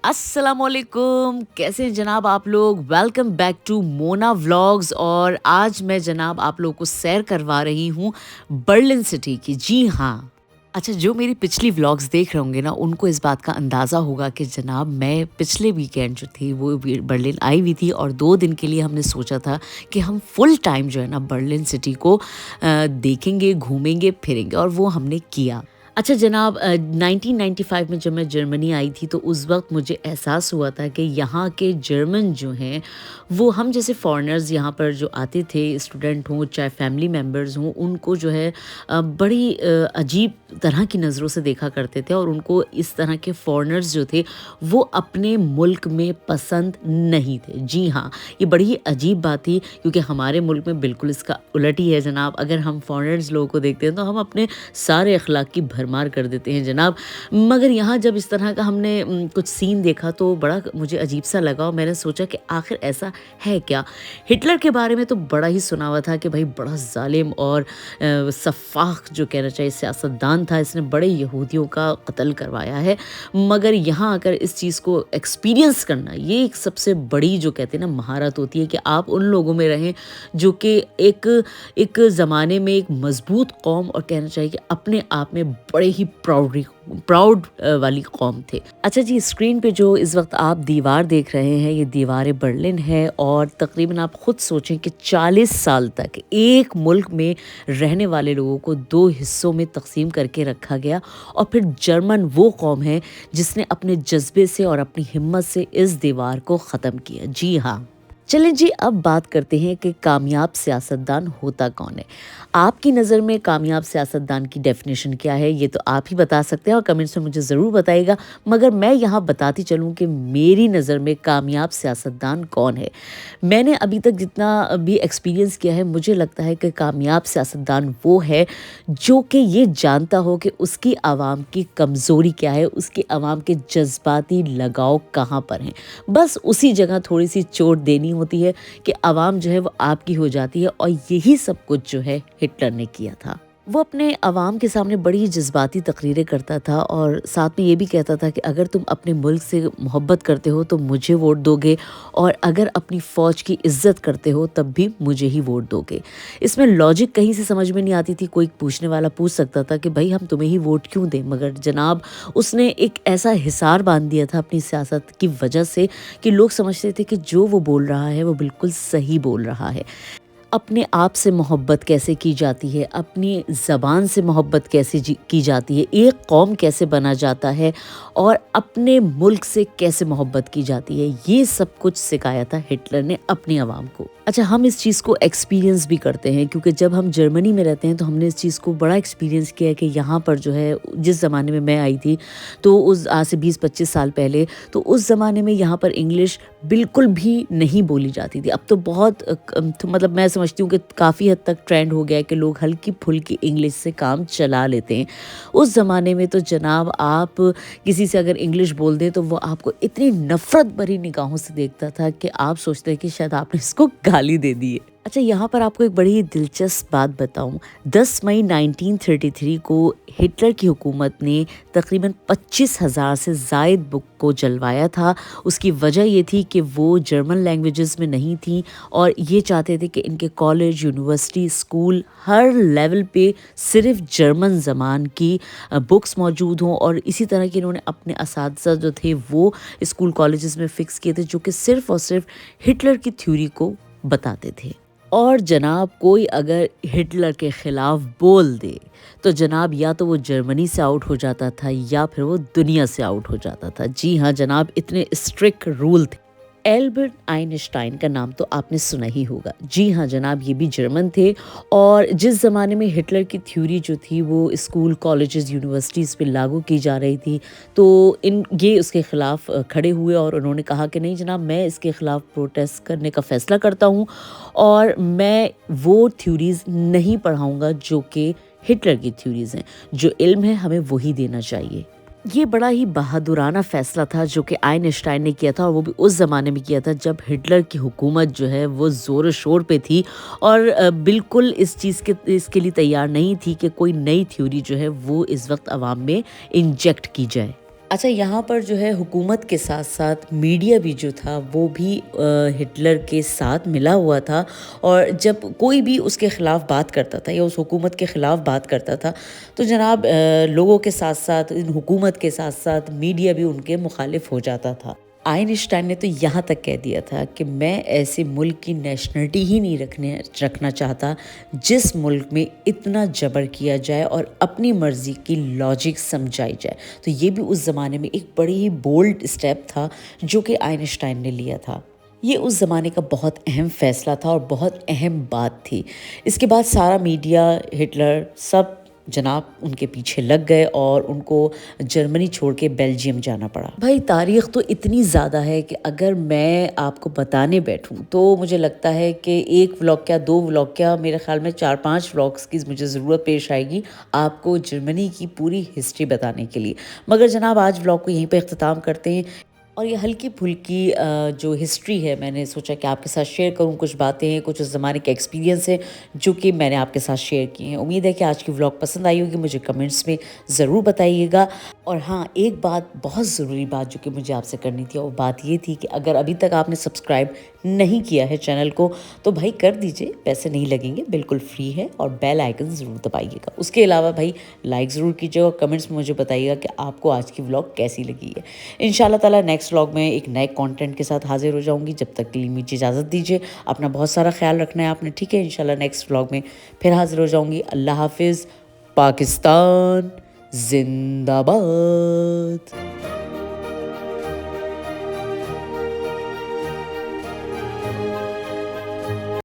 अस्सलामुअलैकुम, कैसे हैं जनाब आप लोग। Welcome back to Mona vlogs. और आज मैं जनाब आप लोगों को सैर करवा रही हूँ बर्लिन सिटी की। जी हाँ, अच्छा, जो मेरी पिछली व्लॉग्स देख रहे होंगे ना, उनको इस बात का अंदाज़ा होगा कि जनाब मैं पिछले वीकेंड जो थी वो बर्लिन आई हुई थी और 2 दिन के लिए हमने सोचा था कि हम फुल टाइम जो है ना बर्लिन सिटी को देखेंगे, घूमेंगे, फिरेंगे, और वो हमने किया। अच्छा जनाब, 1995 में जब मैं जर्मनी आई थी तो उस वक्त मुझे एहसास हुआ था कि यहाँ के जर्मन जो हैं वो हम जैसे फॉरेनर्स यहाँ पर जो आते थे, स्टूडेंट हों चाहे फैमिली मेम्बर्स हों, उनको जो है बड़ी अजीब तरह की नज़रों से देखा करते थे और उनको इस तरह के फॉरेनर्स जो थे वो अपने मुल्क में पसंद नहीं थे। जी हाँ, ये बड़ी ही अजीब बात थी क्योंकि हमारे मुल्क में बिल्कुल इसका उलट ही है जनाब। अगर हम फॉरेनर्स लोगों को देखते हैं तो हम अपने सारे अखलाक की भरमार कर देते हैं जनाब। मगर यहाँ जब इस तरह का हमने कुछ सीन देखा तो बड़ा मुझे अजीब सा लगा और मैंने सोचा कि आखिर ऐसा है क्या। हिटलर के बारे में तो बड़ा ही सुना हुआ था कि भाई बड़ा जालिम और सफाक जो कहना चाहिए सियासतदान था, इसने बड़े यहूदियों का कत्ल करवाया है। मगर यहाँ आकर इस चीज़ को एक्सपीरियंस करना, ये एक सबसे बड़ी जो कहते हैं ना महारत होती है कि आप उन लोगों में रहें जो कि एक ज़माने में एक मजबूत कौम और कहना चाहिए कि अपने आप में बड़े ही प्राउड वाली कौम थे। अच्छा जी, स्क्रीन पे जो इस वक्त आप दीवार देख रहे हैं ये दीवार बर्लिन है और तकरीबन आप खुद सोचें कि 40 साल तक एक मुल्क में रहने वाले लोगों को 2 हिस्सों में तकसीम करके रखा गया और फिर जर्मन वो कौम है जिसने अपने जज्बे से और अपनी हिम्मत से इस दीवार को ख़त्म किया। जी हाँ, चलें जी, अब बात करते हैं कि कामयाब सियासतदान होता कौन है। आपकी नज़र में कामयाब सियासतदान की डेफिनेशन क्या है, ये तो आप ही बता सकते हैं और कमेंट्स में मुझे ज़रूर बताइएगा। मगर मैं यहाँ बताती चलूँ कि मेरी नज़र में कामयाब सियासतदान कौन है। मैंने अभी तक जितना भी एक्सपीरियंस किया है, मुझे लगता है कि कामयाब सियासतदान वो है जो कि ये जानता हो कि उसकी आवाम की कमज़ोरी क्या है, उसकी आवाम के जज्बाती लगाव कहाँ पर हैं। बस उसी जगह थोड़ी सी चोट देनी होती है कि आवाम जो है वो आपकी हो जाती है। और यही सब कुछ जो है हिटलर ने किया था। वो अपने आवाम के सामने बड़ी जज्बाती तकरीरें करता था और साथ में ये भी कहता था कि अगर तुम अपने मुल्क से मोहब्बत करते हो तो मुझे वोट दोगे और अगर अपनी फ़ौज की इज्जत करते हो तब भी मुझे ही वोट दोगे। इसमें लॉजिक कहीं से समझ में नहीं आती थी। कोई पूछने वाला पूछ सकता था कि भाई हम तुम्हें ही वोट क्यों दें, मगर जनाब उसने एक ऐसा हिसार बांध दिया था अपनी सियासत की वजह से कि लोग समझते थे कि जो वो बोल रहा है वो बिल्कुल सही बोल रहा है। अपने आप से मोहब्बत कैसे की जाती है, अपनी ज़बान से मोहब्बत कैसे की जाती है, एक कौम कैसे बना जाता है और अपने मुल्क से कैसे मोहब्बत की जाती है, ये सब कुछ सिखाया था हिटलर ने अपनी आवाम को। अच्छा, हम इस चीज़ को एक्सपीरियंस भी करते हैं क्योंकि जब हम जर्मनी में रहते हैं तो हमने इस चीज़ को बड़ा एक्सपीरियंस किया है कि यहाँ पर जो है जिस ज़माने में मैं आई थी तो उस आज से 20-25 साल पहले, तो उस ज़माने में यहाँ पर इंग्लिश बिल्कुल भी नहीं बोली जाती थी। अब तो बहुत मतलब मैं समझती हूँ कि काफ़ी हद तक ट्रेंड हो गया है कि लोग हल्की फुल्की इंग्लिश से काम चला लेते हैं। उस ज़माने में तो जनाब आप किसी से अगर इंग्लिश बोल दें तो वो आपको इतनी नफ़रत भरी निगाहों से देखता था कि आप सोचते हैं कि शायद आपने इसको गाली दे दी है। अच्छा, यहाँ पर आपको एक बड़ी दिलचस्प बात बताऊँ। 10 मई 1933 को हिटलर की हुकूमत ने तकरीबन 25,000 से ज़ायद बुक को जलवाया था। उसकी वजह ये थी कि वो जर्मन लैंग्वेजेस में नहीं थी और ये चाहते थे कि इनके कॉलेज, यूनिवर्सिटी, स्कूल हर लेवल पे सिर्फ जर्मन ज़बान की बुक्स मौजूद हों। और इसी तरह के इन्होंने अपने असातिज़ा जो थे वो स्कूल कॉलेजेस में फ़िक्स किए थे जो कि सिर्फ़ और सिर्फ हिटलर की थ्योरी को बताते थे। और जनाब कोई अगर हिटलर के ख़िलाफ़ बोल दे तो जनाब या तो वो जर्मनी से आउट हो जाता था या फिर वो दुनिया से आउट हो जाता था। जी हाँ जनाब, इतने स्ट्रिक्ट रूल थे। एल्बर्ट आइंस्टाइन का नाम तो आपने सुना ही होगा। जी हाँ जनाब, ये भी जर्मन थे और जिस ज़माने में हिटलर की थ्योरी जो थी वो स्कूल, कॉलेजेस, यूनिवर्सिटीज़ पे लागू की जा रही थी तो ये उसके ख़िलाफ़ खड़े हुए और उन्होंने कहा कि नहीं जनाब, मैं इसके ख़िलाफ़ प्रोटेस्ट करने का फ़ैसला करता हूँ और मैं वो थ्योरीज़ नहीं पढ़ाऊँगा जो कि हिटलर की थ्योरीज़ हैं। जो इल्म है हमें वही देना चाहिए। ये बड़ा ही बहादुराना फ़ैसला था जो कि आइंस्टाइन ने किया था और वो भी उस ज़माने में किया था जब हिटलर की हुकूमत जो है वो ज़ोर शोर पे थी और बिल्कुल इसके लिए तैयार नहीं थी कि कोई नई थ्योरी जो है वो इस वक्त आवाम में इंजेक्ट की जाए। اچھا یہاں پر جو ہے حکومت کے ساتھ ساتھ میڈیا بھی جو تھا وہ بھی ہٹلر کے ساتھ ملا ہوا تھا، اور جب کوئی بھی اس کے خلاف بات کرتا تھا یا اس حکومت کے خلاف بات کرتا تھا تو جناب لوگوں کے ساتھ ساتھ ان حکومت کے ساتھ ساتھ میڈیا بھی ان کے مخالف ہو جاتا تھا۔ آئنسٹائن نے تو یہاں تک کہہ دیا تھا کہ میں ایسے ملک کی نیشنلٹی ہی نہیں رکھنا چاہتا جس ملک میں اتنا جبر کیا جائے اور اپنی مرضی کی لاجک سمجھائی جائے۔ تو یہ بھی اس زمانے میں ایک بڑی ہی بولڈ اسٹیپ تھا جو کہ آئنسٹائن نے لیا تھا۔ یہ اس زمانے کا بہت اہم فیصلہ تھا اور بہت اہم بات تھی۔ اس کے بعد سارا میڈیا، ہٹلر، سب جناب ان کے پیچھے لگ گئے اور ان کو جرمنی چھوڑ کے بیلجیم جانا پڑا۔ بھائی تاریخ تو اتنی زیادہ ہے کہ اگر میں آپ کو بتانے بیٹھوں تو مجھے لگتا ہے کہ ایک ولاگ کیا، 2 ولاگ کیا، میرے خیال میں 4-5 ولاگس کی مجھے ضرورت پیش آئے گی آپ کو جرمنی کی پوری ہسٹری بتانے کے لیے۔ مگر جناب آج ولاگ کو یہیں پہ اختتام کرتے ہیں، اور یہ ہلکی پھلکی جو ہسٹری ہے میں نے سوچا کہ آپ کے ساتھ شیئر کروں، کچھ باتیں ہیں، کچھ اس زمانے کے ایکسپیرینس ہیں جو کہ میں نے آپ کے ساتھ شیئر کی ہیں۔ امید ہے کہ آج کی ولاگ پسند آئی ہوگی، مجھے کمنٹس میں ضرور بتائیے گا۔ اور ہاں ایک بات، بہت ضروری بات جو کہ مجھے آپ سے کرنی تھی، اور بات یہ تھی کہ اگر ابھی تک آپ نے سبسکرائب نہیں کیا ہے چینل کو تو بھائی کر دیجئے، پیسے نہیں لگیں گے، بالکل فری ہے، اور بیل آئیکن ضرور دبائیے گا۔ اس کے علاوہ بھائی لائک ضرور کیجیے اور کمنٹس میں مجھے بتائیے گا کہ آپ کو آج کی ولاگ کیسی لگی ہے۔ انشاءاللہ تعالیٰ نیکسٹ ولاگ میں ایک نئے کانٹینٹ کے ساتھ حاضر ہو جاؤں گی، جب تک کے لیے مجھے اجازت دیجیے۔ اپنا بہت سارا خیال رکھنا ہے آپ نے، ٹھیک ہے؟ انشاءاللہ نیکسٹ ولاگ میں پھر حاضر ہو جاؤں گی۔ اللہ حافظ۔ پاکستان زندہ باد۔